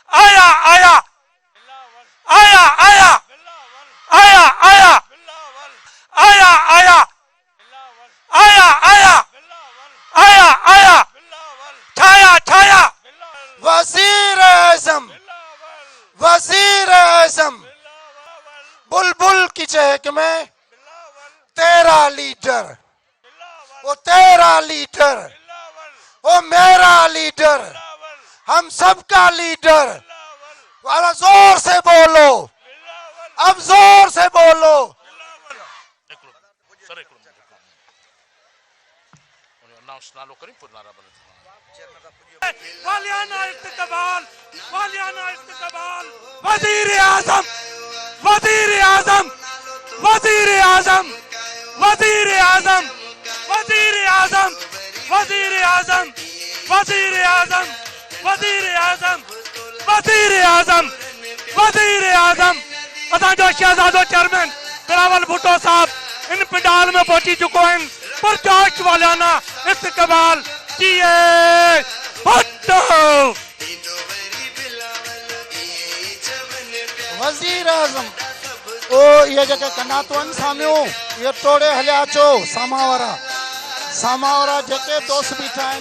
آیا آیا آیا آیا آیا آیا آیا آیا آیا آیا آیا آیا ٹھایا ٹھایا وزیر اعظم وزیر اعظم بلبل کی چہک میں تیرا لیڈر، وہ تیرا لیڈر، وہ میرا لیڈر، ہم سب کا لیڈر۔ ذرا زور سے بولو، اب زور سے بولو۔ والیانہ استقبال، والیانہ استقبال، وزیر اعظم، وزیر اعظم، وزیر اعظم، وزیر اعظم، وزیر اعظم، وزیر اعظم، وزیر اعظم، وزیر اعظم، وزیر اعظم، وزیر اعظم۔ اساں جو شہزادو چیئرمین بلاول بھٹو صاحب ان پنڈال میں پہنچی چکو ہیں۔ پرجوش والیانہ استقبال کیے بھٹو۔ وزیر اعظم او یہ جگہ کناتون سامیوں یہ توڑے ہلیا چو ساماورا جکے دوست بیٹھا ہے نا